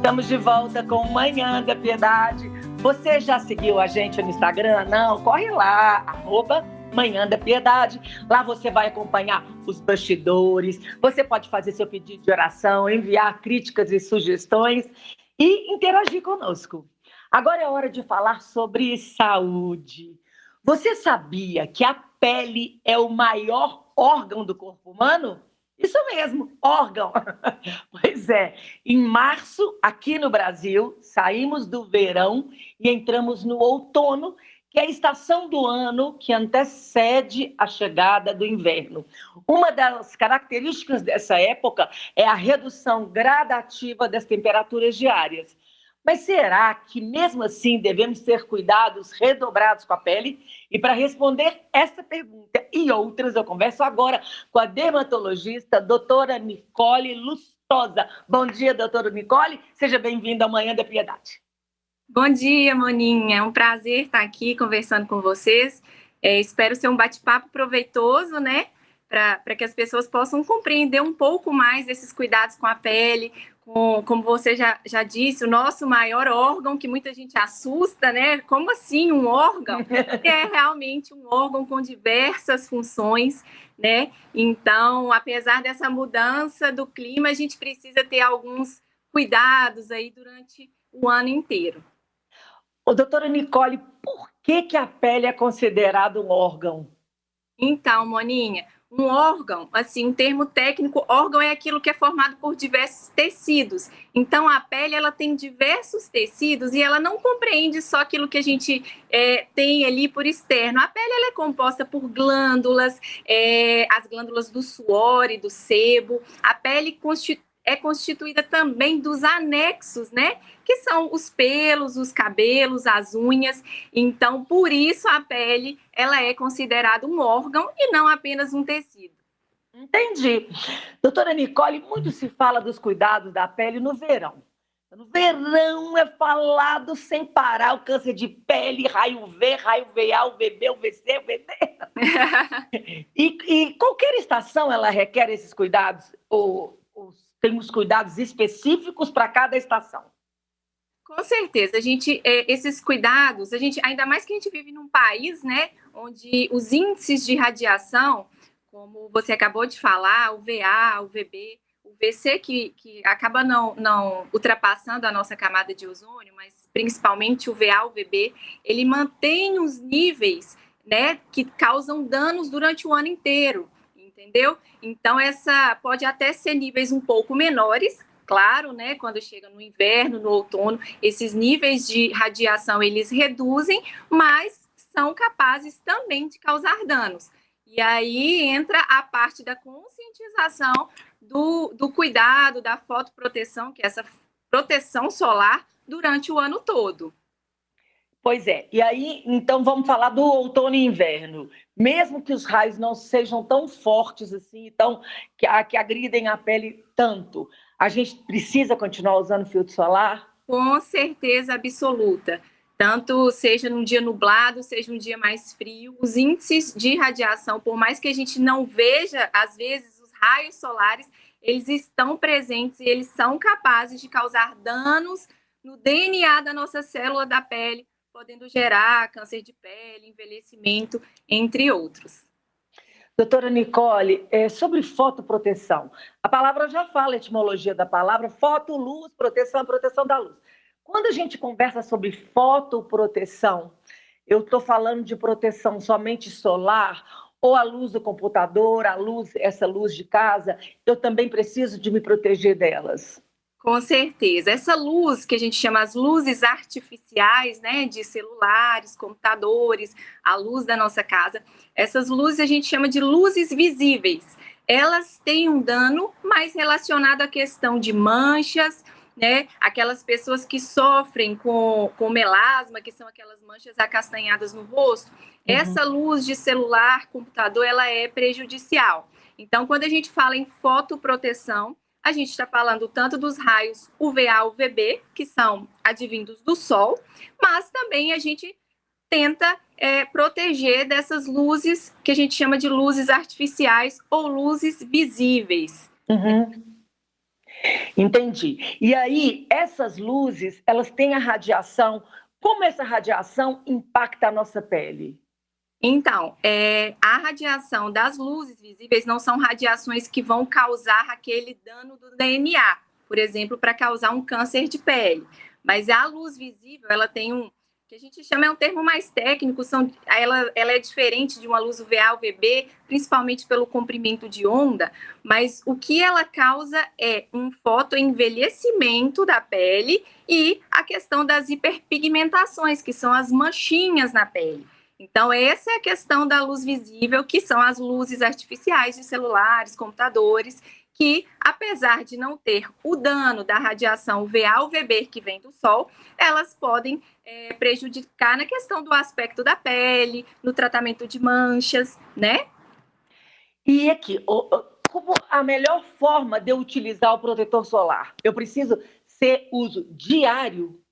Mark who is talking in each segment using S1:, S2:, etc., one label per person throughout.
S1: Estamos de volta com Manhã da Piedade. Você já seguiu a gente no Instagram? Não? Corre lá, @Manhã da Piedade. Lá você vai acompanhar os bastidores, você pode fazer seu pedido de oração, enviar críticas e sugestões e interagir conosco. Agora é hora de falar sobre saúde. Você sabia que a pele é o maior órgão do corpo humano? Isso mesmo, órgão. Pois é, em março, aqui no Brasil, saímos do verão e entramos no outono, que é a estação do ano que antecede a chegada do inverno. Uma das características dessa época é a redução gradativa das temperaturas diárias. Mas será que, mesmo assim, devemos ter cuidados redobrados com a pele? E para responder essa pergunta e outras, eu converso agora com a dermatologista, doutora Nicole Lustosa. Bom dia, doutora Nicole. Seja bem-vinda ao Manhã da Piedade.
S2: Bom dia, Moninha. É um prazer estar aqui conversando com vocês. Espero ser um bate-papo proveitoso, né? Para que as pessoas possam compreender um pouco mais desses cuidados com a pele. Como você já disse, o nosso maior órgão, que muita gente assusta, né? Como assim um órgão? É realmente um órgão com diversas funções, né? Então, apesar dessa mudança do clima, a gente precisa ter alguns cuidados aí durante o ano inteiro.
S1: Doutora Nicole, por que a pele é considerada um órgão?
S2: Então, Moninha, um órgão, assim, um termo técnico, órgão é aquilo que é formado por diversos tecidos. Então, a pele, ela tem diversos tecidos e ela não compreende só aquilo que a gente tem ali por externo. A pele, ela é composta por glândulas, as glândulas do suor e do sebo. A pele é constituída também dos anexos, né? Que são os pelos, os cabelos, as unhas. Então, por isso a pele, ela é considerada um órgão e não apenas um tecido.
S1: Entendi. Doutora Nicole, muito se fala dos cuidados da pele no verão. No verão é falado sem parar o câncer de pele, raio V, raio VA, o VB, o VC, o VD. E qualquer estação, ela requer esses cuidados? Ou tem os cuidados específicos para cada estação?
S2: Com certeza, esses cuidados, ainda mais que a gente vive num país, né, onde os índices de radiação, como você acabou de falar, o VA, o VB, o VC, que acaba não ultrapassando a nossa camada de ozônio, mas principalmente o VA, o VB, ele mantém os níveis, né, que causam danos durante o ano inteiro, entendeu? Então, pode até ser níveis um pouco menores, claro, né, quando chega no inverno, no outono, esses níveis de radiação, eles reduzem, mas são capazes também de causar danos. E aí entra a parte da conscientização do cuidado, da fotoproteção, que é essa proteção solar durante o ano todo.
S1: Pois é, e aí, então, vamos falar do outono e inverno. Mesmo que os raios não sejam tão fortes assim, que agridem a pele tanto, a gente precisa continuar usando filtro solar?
S2: Com certeza absoluta. Tanto seja num dia nublado, seja um dia mais frio, os índices de radiação, por mais que a gente não veja, às vezes, os raios solares, eles estão presentes e eles são capazes de causar danos no DNA da nossa célula da pele, podendo gerar câncer de pele, envelhecimento, entre outros.
S1: Doutora Nicole, sobre fotoproteção, a palavra já fala, a etimologia da palavra, foto, luz, proteção, proteção da luz. Quando a gente conversa sobre fotoproteção, eu estou falando de proteção somente solar ou a luz do computador, essa luz de casa, eu também preciso de me proteger delas?
S2: Com certeza. Essa luz que a gente chama as luzes artificiais, né, de celulares, computadores, a luz da nossa casa, essas luzes a gente chama de luzes visíveis. Elas têm um dano mais relacionado à questão de manchas, né, aquelas pessoas que sofrem com melasma, que são aquelas manchas acastanhadas no rosto. Essa luz de celular, computador, ela é prejudicial. Então, quando a gente fala em fotoproteção, a gente está falando tanto dos raios UVA, UVB, que são advindos do sol, mas também a gente tenta proteger dessas luzes que a gente chama de luzes artificiais ou luzes visíveis.
S1: Entendi. E aí, essas luzes, elas têm a radiação. Como essa radiação impacta a nossa pele?
S2: Então, a radiação das luzes visíveis não são radiações que vão causar aquele dano do DNA, por exemplo, para causar um câncer de pele. Mas a luz visível, ela tem que a gente chama, é um termo mais técnico, ela é diferente de uma luz UVA, UVB, principalmente pelo comprimento de onda, mas o que ela causa é um fotoenvelhecimento da pele e a questão das hiperpigmentações, que são as manchinhas na pele. Então, essa é a questão da luz visível, que são as luzes artificiais de celulares, computadores, que, apesar de não ter o dano da radiação UVA, UVB que vem do sol, elas podem prejudicar na questão do aspecto da pele, no tratamento de manchas, né?
S1: E aqui, como a melhor forma de eu utilizar o protetor solar? Eu preciso ser uso diário?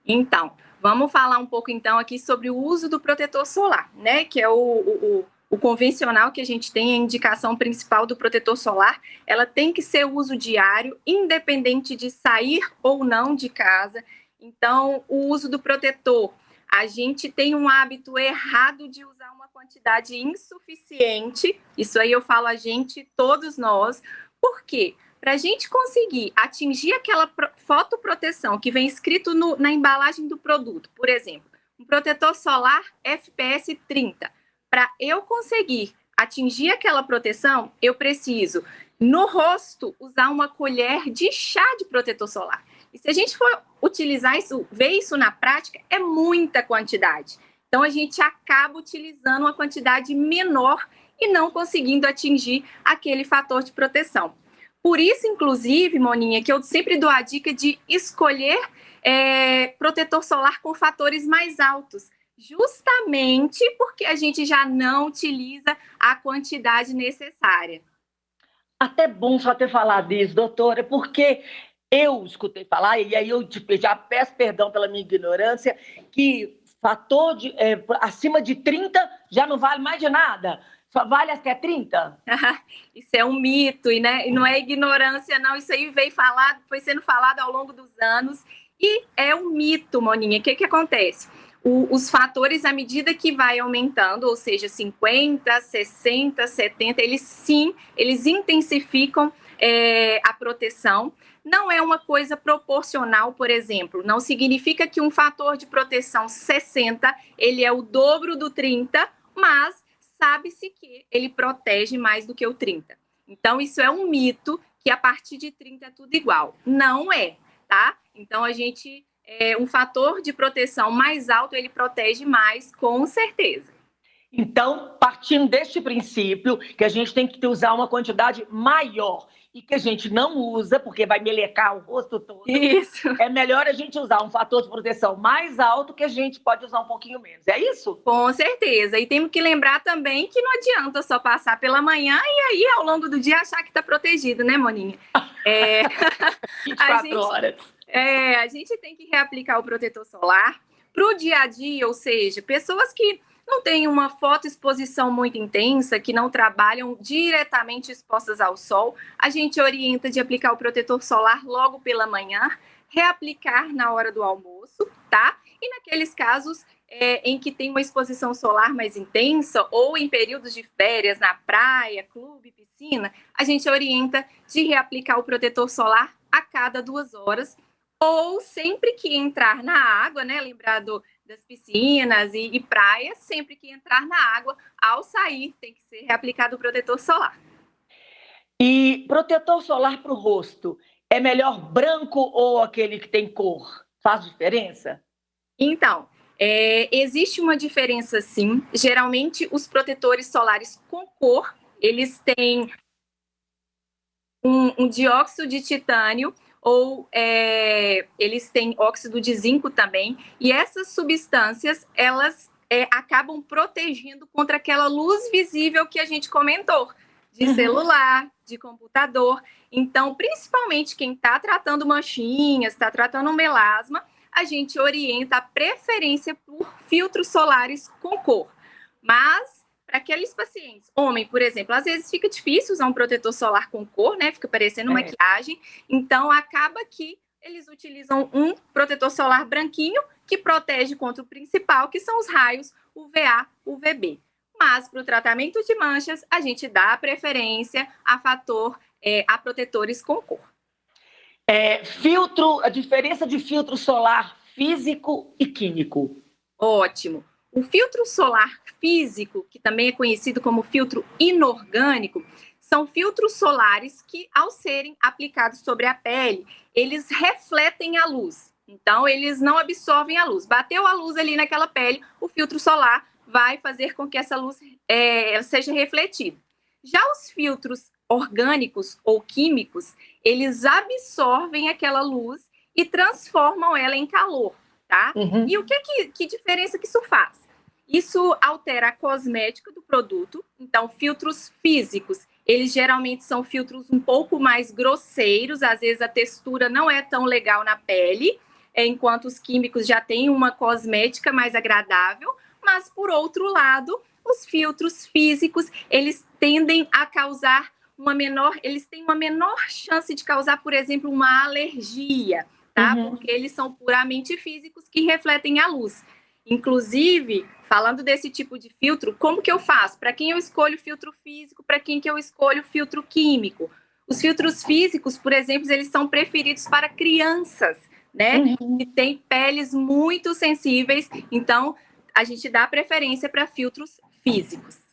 S2: Então, vamos falar um pouco então aqui sobre o uso do protetor solar, né? Que é o convencional que a gente tem, a indicação principal do protetor solar, ela tem que ser uso diário, independente de sair ou não de casa. Então, o uso do protetor, a gente tem um hábito errado de usar uma quantidade insuficiente. Isso aí eu falo a gente, todos nós. Por quê? Para a gente conseguir atingir aquela fotoproteção que vem escrito na embalagem do produto, por exemplo, um protetor solar FPS 30, para eu conseguir atingir aquela proteção, eu preciso, no rosto, usar uma colher de chá de protetor solar. E se a gente for utilizar isso, ver isso na prática, é muita quantidade. Então, a gente acaba utilizando uma quantidade menor e não conseguindo atingir aquele fator de proteção. Por isso, inclusive, Moninha, que eu sempre dou a dica de escolher protetor solar com fatores mais altos, justamente porque a gente já não utiliza a quantidade necessária.
S1: Até bom só ter falado isso, doutora, porque eu escutei falar, e aí eu já peço perdão pela minha ignorância, que fator acima de 30 já não vale mais de nada. Só vale até 30?
S2: Isso é um mito, e não é ignorância, não. Isso aí foi sendo falado ao longo dos anos, e é um mito, Moninha. O que acontece? Os fatores, à medida que vai aumentando, ou seja, 50, 60, 70, eles intensificam a proteção. Não é uma coisa proporcional, por exemplo. Não significa que um fator de proteção 60, ele é o dobro do 30, mas sabe-se que ele protege mais do que o 30. Então, isso é um mito, que a partir de 30 é tudo igual. Não é, tá? Então, um fator de proteção mais alto, ele protege mais, com certeza.
S1: Então, partindo deste princípio, que a gente tem que usar uma quantidade maior e que a gente não usa, porque vai melecar o rosto todo,
S2: isso.
S1: É melhor a gente usar um fator de proteção mais alto que a gente pode usar um pouquinho menos. É isso?
S2: Com certeza. E temos que lembrar também que não adianta só passar pela manhã e aí, ao longo do dia, achar que está protegido, né, Moninha?
S1: 24 horas.
S2: A gente tem que reaplicar o protetor solar para o dia a dia, ou seja, pessoas que não têm uma fotoexposição muito intensa, que não trabalham diretamente expostas ao sol, a gente orienta de aplicar o protetor solar logo pela manhã, reaplicar na hora do almoço, tá? E naqueles casos em que tem uma exposição solar mais intensa ou em períodos de férias na praia, clube, piscina, a gente orienta de reaplicar o protetor solar a cada 2 horas ou sempre que entrar na água, né? Lembrar das piscinas e praias, sempre que entrar na água, ao sair, tem que ser reaplicado o protetor solar.
S1: E protetor solar para o rosto, é melhor branco ou aquele que tem cor? Faz diferença?
S2: Então, existe uma diferença sim. Geralmente, os protetores solares com cor, eles têm um dióxido de titânio, ou eles têm óxido de zinco também, e essas substâncias, elas acabam protegendo contra aquela luz visível que a gente comentou, de celular, de computador. Então, principalmente quem está tratando manchinhas, está tratando um melasma, a gente orienta a preferência por filtros solares com cor. Mas para aqueles pacientes, homem, por exemplo, às vezes fica difícil usar um protetor solar com cor, né? Fica parecendo maquiagem. Então, acaba que eles utilizam um protetor solar branquinho que protege contra o principal, que são os raios UVA, UVB. Mas, para o tratamento de manchas, a gente dá preferência a protetores com cor.
S1: A diferença de filtro solar físico e químico.
S2: Ótimo. O filtro solar físico, que também é conhecido como filtro inorgânico, são filtros solares que, ao serem aplicados sobre a pele, eles refletem a luz. Então, eles não absorvem a luz. Bateu a luz ali naquela pele, o filtro solar vai fazer com que essa luz seja refletida. Já os filtros orgânicos ou químicos, eles absorvem aquela luz e transformam ela em calor, tá?
S1: Uhum.
S2: E que diferença que isso faz? Isso altera a cosmética do produto. Então, filtros físicos, eles geralmente são filtros um pouco mais grosseiros, às vezes a textura não é tão legal na pele, enquanto os químicos já têm uma cosmética mais agradável, mas, por outro lado, os filtros físicos, eles tendem a causar eles têm uma menor chance de causar, por exemplo, uma alergia, tá?
S1: Uhum.
S2: Porque eles são puramente físicos que refletem a luz. Inclusive, falando desse tipo de filtro, como que eu faço? Para quem eu escolho filtro físico, para quem que eu escolho filtro químico? Os filtros físicos, por exemplo, eles são preferidos para crianças, né?
S1: Uhum.
S2: Que têm peles muito sensíveis, então a gente dá preferência para filtros físicos.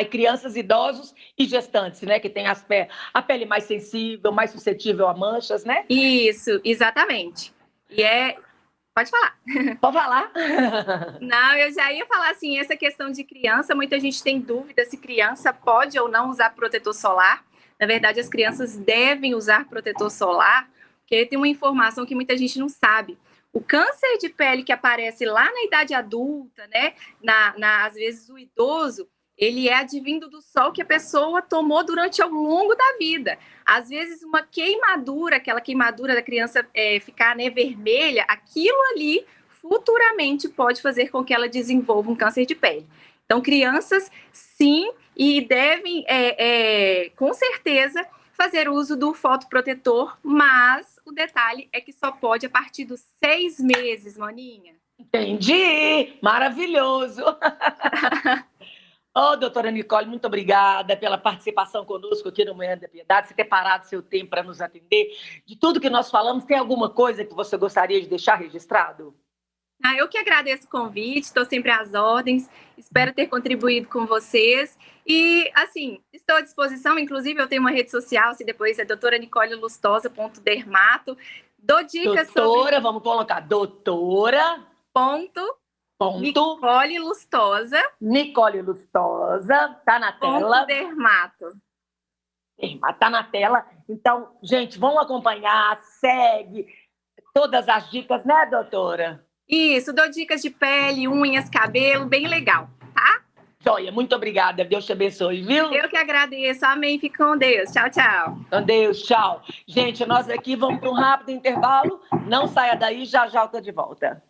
S1: Crianças, idosos e gestantes, né? Que tem a pele mais sensível, mais suscetível a manchas, né?
S2: Isso, exatamente. Pode falar.
S1: Pode falar.
S2: Não, eu já ia falar assim, essa questão de criança, muita gente tem dúvida se criança pode ou não usar protetor solar. Na verdade, as crianças devem usar protetor solar, porque tem uma informação que muita gente não sabe. O câncer de pele que aparece lá na idade adulta, né? Às vezes o idoso, ele é advindo do sol que a pessoa tomou durante ao longo da vida. Às vezes uma queimadura, aquela queimadura da criança ficar, né, vermelha, aquilo ali futuramente pode fazer com que ela desenvolva um câncer de pele. Então, crianças, sim, e devem, com certeza, fazer uso do fotoprotetor, mas o detalhe é que só pode a partir dos 6 meses, Moninha.
S1: Entendi! Maravilhoso! Doutora Nicole, muito obrigada pela participação conosco aqui no Manhã da Piedade, você ter parado seu tempo para nos atender. De tudo que nós falamos, tem alguma coisa que você gostaria de deixar registrado?
S2: Eu que agradeço o convite, estou sempre às ordens, espero ter contribuído com vocês. E, assim, estou à disposição, inclusive eu tenho uma rede social, se depois é doutoranicolelustosa.dermato. Dou dicas sobre...
S1: Vamos colocar, doutora...
S2: Nicole Lustosa.
S1: Nicole Lustosa, tá na tela.
S2: Dermato.
S1: Tá na tela. Então, gente, vão acompanhar, segue todas as dicas, né, doutora?
S2: Isso, dou dicas de pele, unhas, cabelo, bem legal, tá?
S1: Joia, muito obrigada. Deus te abençoe, viu?
S2: Eu que agradeço. Amém. Fique com Deus. Tchau, tchau.
S1: Com Deus, tchau. Gente, nós aqui vamos para um rápido intervalo. Não saia daí, já já eu tô de volta.